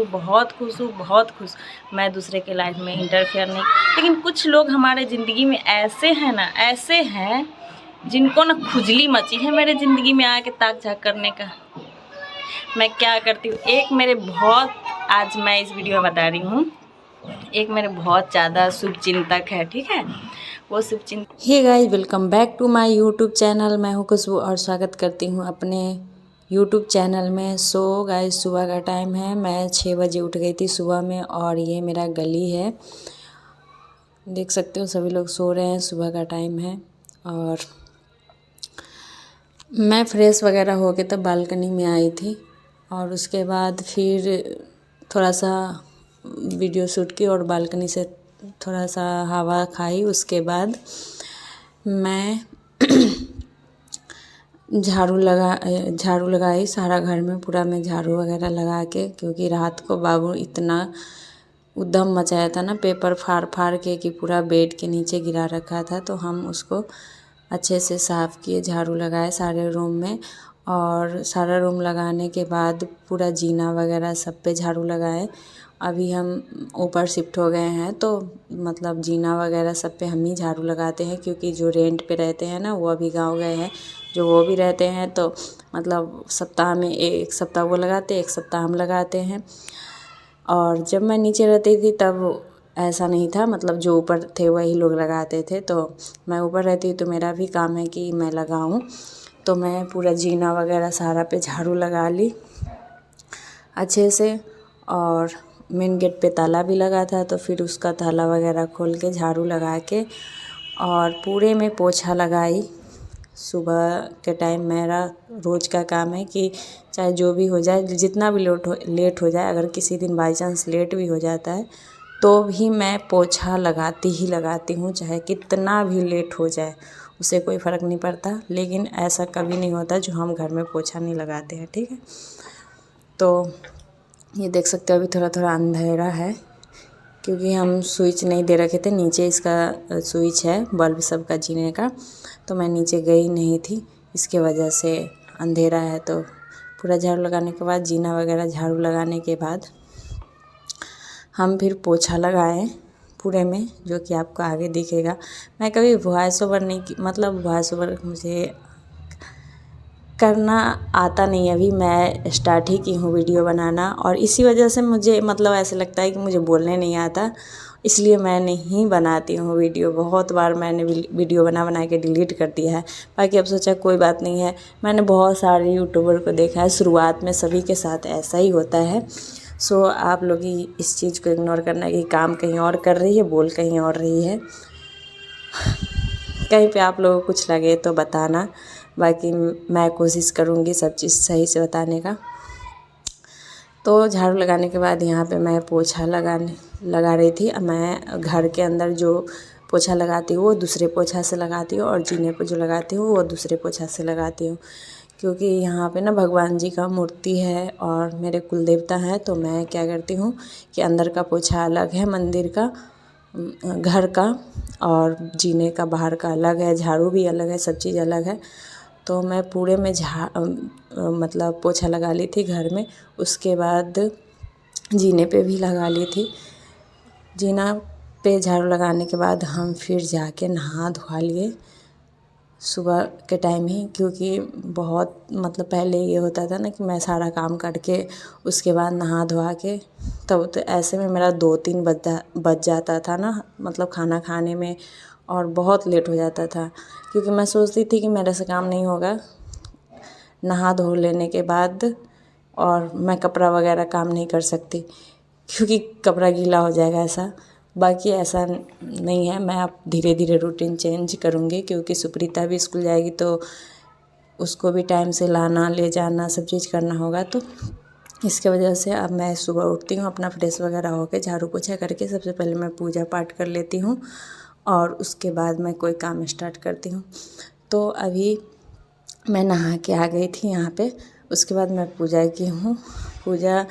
बहुत खुश हूँ, बहुत खुश। मैं दूसरे के लाइफ में इंटरफेयर नहीं, लेकिन कुछ लोग हमारे ज़िंदगी में ऐसे हैं ना, ऐसे हैं जिनको ना खुजली मची है मेरे ज़िंदगी में आके ताक झाक करने का। मैं क्या करती हूँ, एक मेरे बहुत, आज मैं इस वीडियो में बता रही हूँ, एक मेरे बहुत ज़्यादा शुभचिंतक है, ठीक है। वो शुभचिंतक, hey guys, welcome back to my YouTube channel. मैं हूँ खुशबू और स्वागत करती हूँ अपने यूट्यूब चैनल में। सो गाइस, सुबह का टाइम है, मैं 6 बजे उठ गई थी सुबह में, और ये मेरा गली है, देख सकते हो सभी लोग सो रहे हैं, सुबह का टाइम है। और मैं फ्रेश वगैरह हो के तब बालकनी में आई थी, और उसके बाद फिर थोड़ा सा वीडियो शूट की और बालकनी से थोड़ा सा हवा खाई। उसके बाद मैं झाड़ू लगाई सारा घर में, पूरा मैं झाड़ू वगैरह लगा के, क्योंकि रात को बाबू इतना उद्यम मचाया था ना, पेपर फाड़ फाड़ के कि पूरा बेड के नीचे गिरा रखा था। तो हम उसको अच्छे से साफ़ किए, झाड़ू लगाए सारे रूम में, और सारा रूम लगाने के बाद पूरा जीना वगैरह सब पे झाड़ू लगाए। अभी हम ऊपर शिफ्ट हो गए हैं, तो मतलब जीना वगैरह सब पे हम ही झाड़ू लगाते हैं, क्योंकि जो रेंट पे रहते हैं ना, वो अभी गांव गए हैं, जो वो भी रहते हैं, तो मतलब सप्ताह में एक सप्ताह वो लगाते, एक सप्ताह हम लगाते हैं। और जब मैं नीचे रहती थी तब ऐसा नहीं था, मतलब जो ऊपर थे वही लोग लगाते थे, तो मैं ऊपर रहती तो मेरा भी काम है कि मैं लगाऊं। तो मैं पूरा जीना वगैरह सारा पे झाड़ू लगा ली अच्छे से, और मेन गेट पे ताला भी लगा था, तो फिर उसका ताला वगैरह खोल के झाड़ू लगा के, और पूरे में पोछा लगाई। सुबह के टाइम मेरा रोज़ का काम है कि चाहे जो भी हो जाए, जितना भी लेट हो जाए, अगर किसी दिन बाई चांस लेट भी हो जाता है तो भी मैं पोछा लगाती ही लगाती हूँ, चाहे कितना भी लेट हो जाए, उसे कोई फ़र्क नहीं पड़ता। लेकिन ऐसा कभी नहीं होता जो हम घर में पोछा नहीं लगाते हैं, ठीक है। तो ये देख सकते हो अभी थोड़ा थोड़ा अंधेरा है, क्योंकि हम स्विच नहीं दे रखे थे, नीचे इसका स्विच है बल्ब सब का जीने का, तो मैं नीचे गई नहीं थी, इसके वजह से अंधेरा है। तो पूरा झाड़ू लगाने के बाद, जीना वगैरह झाड़ू लगाने के बाद, हम फिर पोछा लगाए पूरे में, जो कि आपको आगे दिखेगा। मैं कभी वॉइस ओवर नहीं की, मतलब वॉइस ओवर मुझे करना आता नहीं है, अभी मैं स्टार्ट ही की हूँ वीडियो बनाना, और इसी वजह से मुझे मतलब ऐसे लगता है कि मुझे बोलने नहीं आता, इसलिए मैं नहीं बनाती हूँ वीडियो। बहुत बार मैंने वीडियो बना के डिलीट कर दिया है, बाकी अब सोचा कोई बात नहीं है। मैंने बहुत सारे यूट्यूबर को देखा है, शुरुआत में सभी के साथ ऐसा ही होता है। सो आप लोग ही इस चीज़ को इग्नोर करना कि काम कहीं और कर रही है, बोल कहीं और रही है। कहीं पे आप लोगों को कुछ लगे तो बताना, बाकी मैं कोशिश करूँगी सब चीज़ सही से बताने का। तो झाड़ू लगाने के बाद यहाँ पे मैं पोछा लगा रही थी। मैं घर के अंदर जो पोछा लगाती हूँ वो दूसरे पोछा से लगाती हूँ, और जीने पे जो लगाती हूँ वो दूसरे पोछा से लगाती हूँ, क्योंकि यहाँ पे ना भगवान जी का मूर्ति है और मेरे कुल देवता हैं। तो मैं क्या करती हूँ कि अंदर का पोछा अलग है मंदिर का, घर का, और जीने का बाहर का अलग है, झाड़ू भी अलग है, सब चीज़ अलग है। तो मैं पूरे में मतलब पोछा लगा ली थी घर में, उसके बाद जीने पे भी लगा ली थी। जीना पे झाड़ू लगाने के बाद हम फिर जाके नहा धोवा लिए सुबह के टाइम ही, क्योंकि बहुत मतलब पहले ये होता था ना कि मैं सारा काम करके उसके बाद नहा धोवा के, तब तो ऐसे में मेरा 2-3 बज जाता था ना, मतलब खाना खाने में, और बहुत लेट हो जाता था, क्योंकि मैं सोचती थी कि मेरे से काम नहीं होगा नहा धो लेने के बाद, और मैं कपड़ा वगैरह काम नहीं कर सकती क्योंकि कपड़ा गीला हो जाएगा ऐसा। बाकी ऐसा नहीं है, मैं अब धीरे धीरे रूटीन चेंज करूँगी, क्योंकि सुप्रीता भी स्कूल जाएगी तो उसको भी टाइम से लाना ले जाना सब चीज़ करना होगा। तो इसके वजह से अब मैं सुबह उठती हूँ, अपना फ्रेश वगैरह होकर झाड़ू पोछा करके सबसे पहले मैं पूजा पाठ कर लेती हूँ, और उसके बाद मैं कोई काम स्टार्ट करती हूँ। तो अभी मैं नहा के आ गई थी यहाँ पे, उसके बाद मैं पूजा की हूँ। पूजा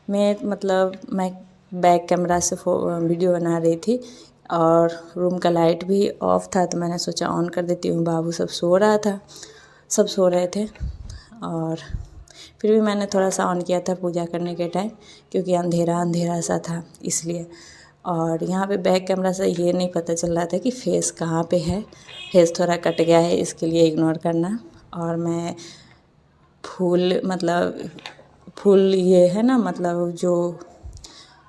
में मतलब मैं बैक कैमरा से वीडियो बना रही थी, और रूम का लाइट भी ऑफ था, तो मैंने सोचा ऑन कर देती हूँ। बाबू सब सो रहा था, सब सो रहे थे, और फिर भी मैंने थोड़ा सा ऑन किया था पूजा करने के टाइम, क्योंकि अंधेरा अंधेरा सा था इसलिए। और यहाँ पे बैक कैमरा से ये नहीं पता चल रहा था कि फेस कहाँ पे है, फेस थोड़ा कट गया है, इसके लिए इग्नोर करना। और मैं फूल मतलब फूल ये है ना, मतलब जो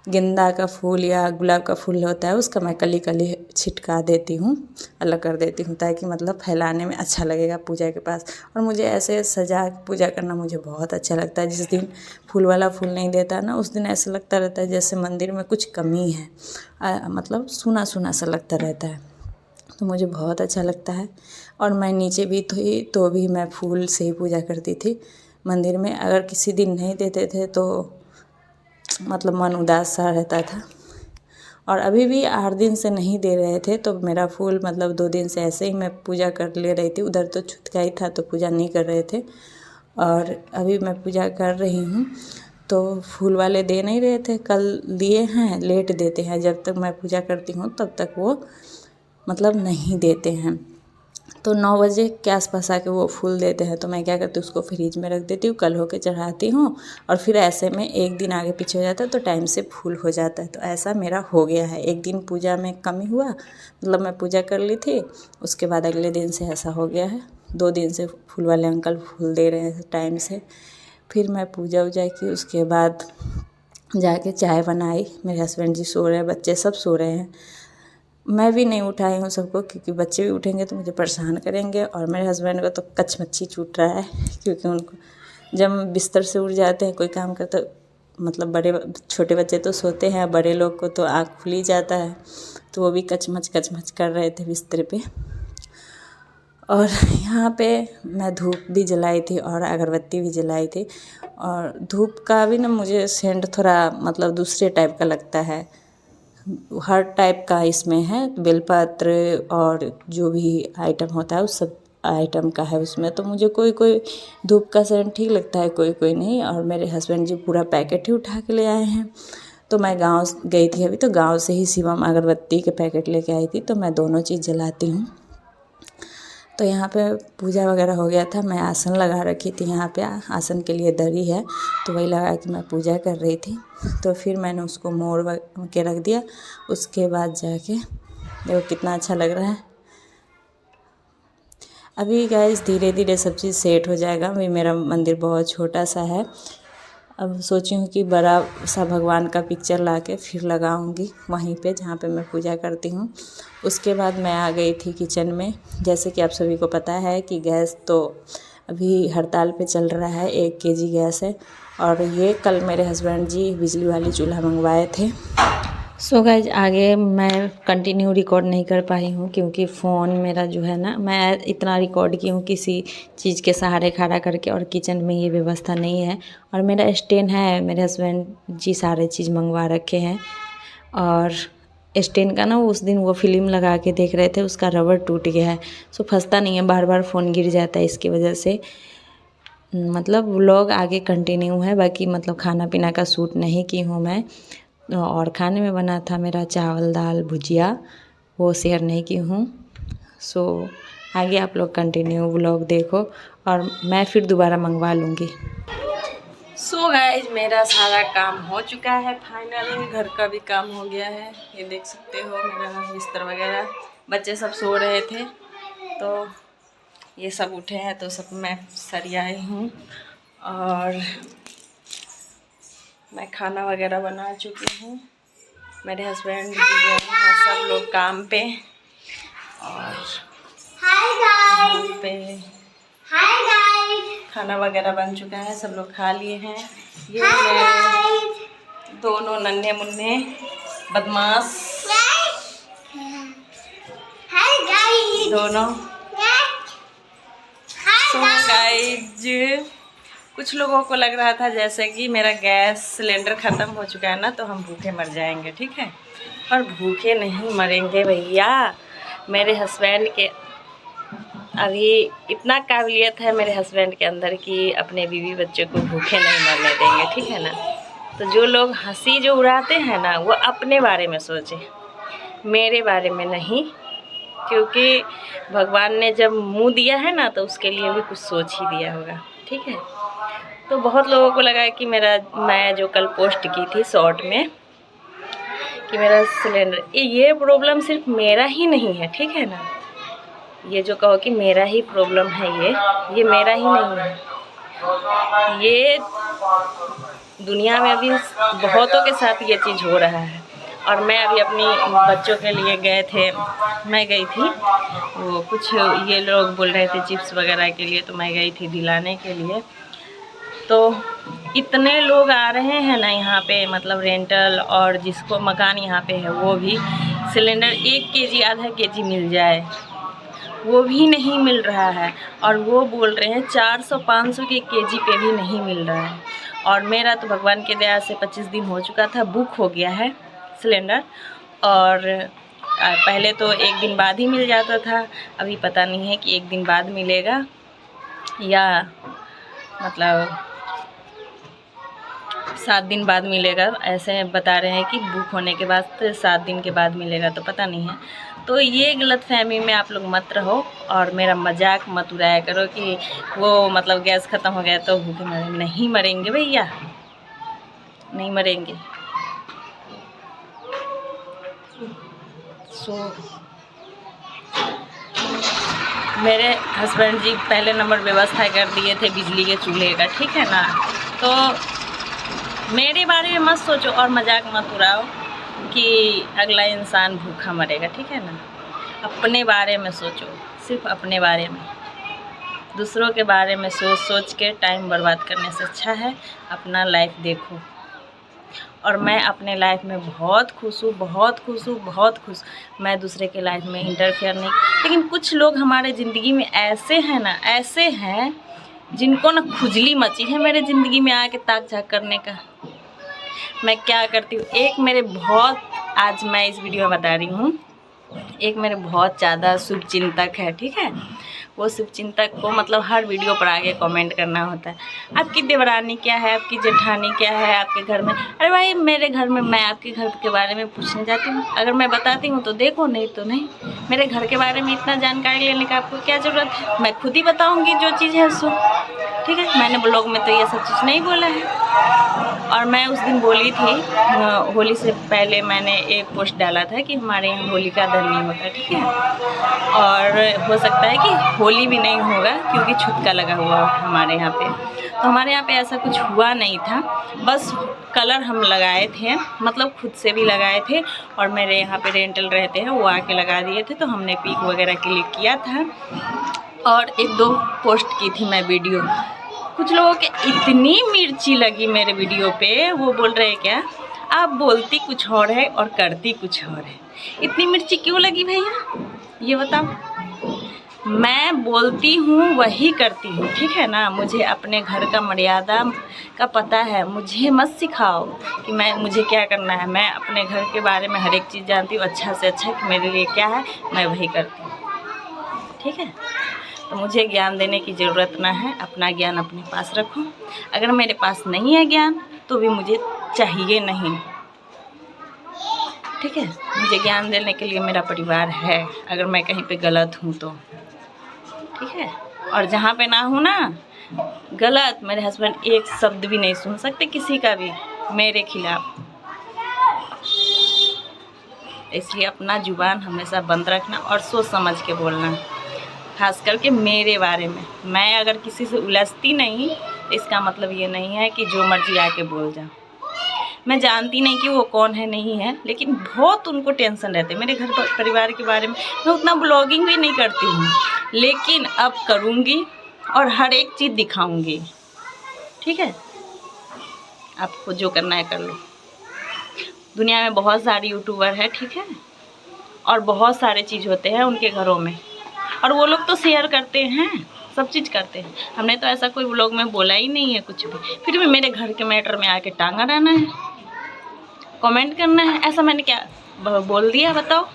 गेंदा का फूल या गुलाब का फूल होता है उसका मैं कली कली छिटका देती हूँ, अलग कर देती हूँ, ताकि मतलब फैलाने में अच्छा लगेगा पूजा के पास। और मुझे ऐसे सजा के पूजा करना मुझे बहुत अच्छा लगता है। जिस दिन फूल वाला फूल नहीं देता ना, उस दिन ऐसा लगता रहता है जैसे मंदिर में कुछ कमी है, मतलब सूना सूना सा लगता रहता है, तो मुझे बहुत अच्छा लगता है। और मैं नीचे भी थी तो भी मैं फूल से ही पूजा करती थी मंदिर में। अगर किसी दिन नहीं देते थे तो मतलब मन उदास सा रहता था। और अभी भी 8 दिन से नहीं दे रहे थे तो मेरा फूल मतलब 2 दिन से ऐसे ही मैं पूजा कर ले रही थी। उधर तो छुतका ही था तो पूजा नहीं कर रहे थे, और अभी मैं पूजा कर रही हूँ तो फूल वाले दे नहीं रहे थे। कल दिए हैं, लेट देते हैं, जब तक मैं पूजा करती हूँ तब तक वो मतलब नहीं देते हैं। तो 9 बजे के आसपास आके वो फूल देते हैं, तो मैं क्या करती हूँ उसको फ्रिज में रख देती हूँ, कल होके चढ़ाती हूँ। और फिर ऐसे में एक दिन आगे पीछे हो जाता है तो टाइम से फूल हो जाता है। तो ऐसा मेरा हो गया है। एक दिन पूजा में कमी हुआ, मतलब मैं पूजा कर ली थी, उसके बाद अगले दिन से ऐसा हो गया है। 2 दिन से फूल वाले अंकल फूल दे रहे हैं टाइम से। फिर मैं पूजा वूजा की, उसके बाद जाके चाय बनाई। मेरे हस्बैंड जी सो रहे हैं, बच्चे सब सो रहे हैं। मैं भी नहीं उठाई हूँ सबको, क्योंकि बच्चे भी उठेंगे तो मुझे परेशान करेंगे। और मेरे हस्बैंड को तो कचमच्छी छूट रहा है, क्योंकि उनको जब बिस्तर से उठ जाते हैं कोई काम करते, मतलब बड़े छोटे बच्चे तो सोते हैं, बड़े लोग को तो आँख खुल ही जाता है, तो वो भी कचमच कचमच कर रहे थे बिस्तर पे। और यहाँ पे मैं धूप भी जलाई थी और अगरबत्ती भी जलाई थी। और धूप का भी ना मुझे सेंट थोड़ा मतलब दूसरे टाइप का लगता है, हर टाइप का इसमें है, बेलपत्र और जो भी आइटम होता है उस सब आइटम का है उसमें। तो मुझे कोई कोई धूप का सेंट ठीक लगता है, कोई कोई नहीं। और मेरे हस्बैंड जी पूरा पैकेट ही उठा के ले आए हैं। तो मैं गांव गई थी अभी, तो गांव से ही शिवम अगरबत्ती के पैकेट लेके आई थी, तो मैं दोनों चीज़ जलाती हूँ। तो यहाँ पे पूजा वगैरह हो गया था। मैं आसन लगा रखी थी, यहाँ पे आसन के लिए दरी है, तो वही लगा के मैं पूजा कर रही थी। तो फिर मैंने उसको मोड़ के रख दिया। उसके बाद जाके देखो कितना अच्छा लग रहा है। अभी गाइस धीरे धीरे सब चीज़ सेट हो जाएगा। अभी मेरा मंदिर बहुत छोटा सा है। अब सोची हूँ कि बड़ा सा भगवान का पिक्चर ला के फिर लगाऊंगी वहीं पे जहाँ पे मैं पूजा करती हूँ। उसके बाद मैं आ गई थी किचन में। जैसे कि आप सभी को पता है कि गैस तो अभी हड़ताल पे चल रहा है, 1 केजी गैस है। और ये कल मेरे हस्बैंड जी बिजली वाली चूल्हा मंगवाए थे। सो गाइज आगे मैं कंटिन्यू रिकॉर्ड नहीं कर पाई हूँ, क्योंकि फ़ोन मेरा जो है ना, मैं इतना रिकॉर्ड की हूँ किसी चीज़ के सहारे खड़ा करके, और किचन में ये व्यवस्था नहीं है। और मेरा स्टैंड है, मेरे हस्बैंड जी सारे चीज़ मंगवा रखे हैं। और स्टैंड का ना उस दिन वो फिल्म लगा के देख रहे थे, उसका रबर टूट गया है, सो फंसता नहीं है, बार बार फ़ोन गिर जाता है, इसकी वजह से मतलब व्लॉग आगे कंटिन्यू है। बाकी मतलब खाना पीना का शूट नहीं की हूँ मैं। और खाने में बना था मेरा चावल दाल भुजिया, वो शेयर नहीं की हूँ। सो आगे आप लोग कंटिन्यू व्लॉग देखो, और मैं फिर दोबारा मंगवा लूँगी। सो गाइज मेरा सारा काम हो चुका है फाइनली, घर का भी काम हो गया है। ये देख सकते हो मेरा बिस्तर वगैरह। बच्चे सब सो रहे थे तो ये सब उठे हैं, तो सब मैं सरियाई हूँ। और मैं खाना वगैरह बना चुकी हूँ। मेरे हस्बैंड जी गए हैं सब लोग काम पे। और यहाँ पे खाना वगैरह बन चुका है, सब लोग खा लिए हैं। ये मेरे दोनों नन्हे मुन्ने बदमाश दोनों। सो गाइज कुछ लोगों को लग रहा था जैसे कि मेरा गैस सिलेंडर ख़त्म हो चुका है ना, तो हम भूखे मर जाएंगे, ठीक है। पर भूखे नहीं मरेंगे भैया। मेरे हस्बैंड के अभी इतना काबिलियत है मेरे हस्बैंड के अंदर कि अपने बीवी बच्चे को भूखे नहीं मरने देंगे, ठीक है ना। तो जो लोग हंसी जो उड़ाते हैं ना, वो अपने बारे में सोचें, मेरे बारे में नहीं। क्योंकि भगवान ने जब मुँह दिया है ना, तो उसके लिए भी कुछ सोच ही दिया होगा, ठीक है। तो बहुत लोगों को लगा कि मैं जो कल पोस्ट की थी शॉर्ट में कि मेरा सिलेंडर, ये प्रॉब्लम सिर्फ मेरा ही नहीं है, ठीक है ना। ये जो कहो कि मेरा ही प्रॉब्लम है, ये मेरा ही नहीं है, ये दुनिया में अभी बहुतों के साथ ये चीज़ हो रहा है। और मैं अभी अपनी बच्चों के लिए मैं गई थी, वो कुछ ये लोग बोल रहे थे चिप्स वगैरह के लिए, तो मैं गई थी दिलाने के लिए। तो इतने लोग आ रहे हैं ना यहाँ पे, मतलब रेंटल और जिसको मकान यहाँ पे है वो भी सिलेंडर 1 केजी आधा केजी मिल जाए वो भी नहीं मिल रहा है, और वो बोल रहे हैं 400-500 के केजी पे भी नहीं मिल रहा है। और मेरा तो भगवान के दया से 25 दिन हो चुका था, बुक हो गया है सिलेंडर, और पहले तो 1 दिन बाद ही मिल जाता था, अभी पता नहीं है कि 1 दिन बाद मिलेगा या मतलब 7 दिन बाद मिलेगा। ऐसे बता रहे हैं कि बुक होने के बाद 7 दिन के बाद मिलेगा, तो पता नहीं है। तो ये गलतफहमी में आप लोग मत रहो और मेरा मजाक मत उड़ाया करो कि वो मतलब गैस ख़त्म हो गया तो भूखे मरेंगे। नहीं मरेंगे भैया, नहीं मरेंगे। मेरे हस्बैंड जी पहले नंबर व्यवस्था कर दिए थे बिजली के चूल्हे का, ठीक है ना। तो मेरे बारे में मत सोचो और मजाक मत उड़ाओ कि अगला इंसान भूखा मरेगा, ठीक है ना। अपने बारे में सोचो, सिर्फ अपने बारे में। दूसरों के बारे में सोच के टाइम बर्बाद करने से अच्छा है अपना लाइफ देखो। और मैं अपने लाइफ में बहुत खुश हूँ, बहुत खुश हूँ, बहुत खुश। मैं दूसरे के लाइफ में इंटरफेयर नहीं, लेकिन कुछ लोग हमारे ज़िंदगी में ऐसे हैं ना, ऐसे हैं जिनको ना खुजली मची है मेरे ज़िंदगी में आके ताक झाक करने का। मैं क्या करती हूँ, आज मैं इस वीडियो में बता रही हूँ, एक मेरे बहुत ज़्यादा शुभचिंतक है, ठीक है। वो शुभचिंतक को मतलब हर वीडियो पर आगे कमेंट करना होता है, आपकी देवरानी क्या है, आपकी जेठानी क्या है आपके घर में। अरे भाई, मेरे घर में मैं आपके घर के बारे में पूछने जाती हूँ, अगर मैं बताती हूँ तो देखो, नहीं तो नहीं। मेरे घर के बारे में इतना जानकारी लेने का आपको क्या ज़रूरत है। मैं खुद ही बताऊँगी जो चीज़ है सो, ठीक है। मैंने ब्लॉग में तो ये सब चीज़ नहीं बोला है। और मैं उस दिन बोली थी, होली से पहले मैंने एक पोस्ट डाला था कि हमारे यहाँ होलिका दहन नहीं होता, ठीक है। और हो सकता है कि होली भी नहीं होगा क्योंकि छुतका लगा हुआ है हमारे यहाँ पे। तो हमारे यहाँ पे ऐसा कुछ हुआ नहीं था, बस कलर हम लगाए थे, मतलब खुद से भी लगाए थे, और मेरे यहाँ पे रेंटल रहते हैं वो आके लगा दिए थे, तो हमने पिक वगैरह के लिए किया था और 1-2 पोस्ट की थी मैं वीडियो। कुछ लोगों के इतनी मिर्ची लगी मेरे वीडियो पे, वो बोल रहे हैं क्या आप बोलती कुछ और है और करती कुछ और है। इतनी मिर्ची क्यों लगी भैया, ये बताओ। मैं बोलती हूँ वही करती हूँ, ठीक है ना। मुझे अपने घर का मर्यादा का पता है, मुझे मत सिखाओ कि मुझे क्या करना है। मैं अपने घर के बारे में हर एक चीज़ जानती हूँ, अच्छा से अच्छा कि मेरे लिए क्या है मैं वही करती हूँ, ठीक है। तो मुझे ज्ञान देने की ज़रूरत ना है, अपना ज्ञान अपने पास रखो। अगर मेरे पास नहीं है ज्ञान तो भी मुझे चाहिए नहीं, ठीक है। मुझे ज्ञान देने के लिए मेरा परिवार है, अगर मैं कहीं पे गलत हूँ तो, ठीक है। और जहाँ पे ना हूँ ना गलत, मेरे हस्बैंड एक शब्द भी नहीं सुन सकते किसी का भी मेरे खिलाफ। इसलिए अपना जुबान हमेशा बंद रखना और सोच समझ के बोलना, खास करके मेरे बारे में। मैं अगर किसी से उलझती नहीं तो इसका मतलब ये नहीं है कि जो मर्जी आके बोल जाओ। मैं जानती नहीं कि वो कौन है नहीं है, लेकिन बहुत उनको टेंशन रहते हैं मेरे घर परिवार के बारे में। मैं उतना ब्लॉगिंग भी नहीं करती हूँ, लेकिन अब करूँगी और हर एक चीज़ दिखाऊँगी, ठीक है। आपको जो करना है कर लो। दुनिया में बहुत सारे यूट्यूबर है, ठीक है, और बहुत सारे चीज़ होते हैं उनके घरों में, और वो लोग तो शेयर करते हैं, सब चीज़ करते हैं। हमने तो ऐसा कोई व्लॉग में बोला ही नहीं है कुछ भी, फिर भी मेरे घर के मैटर में आके टांगा रहना है, कमेंट करना है। ऐसा मैंने क्या बोल दिया बताओ।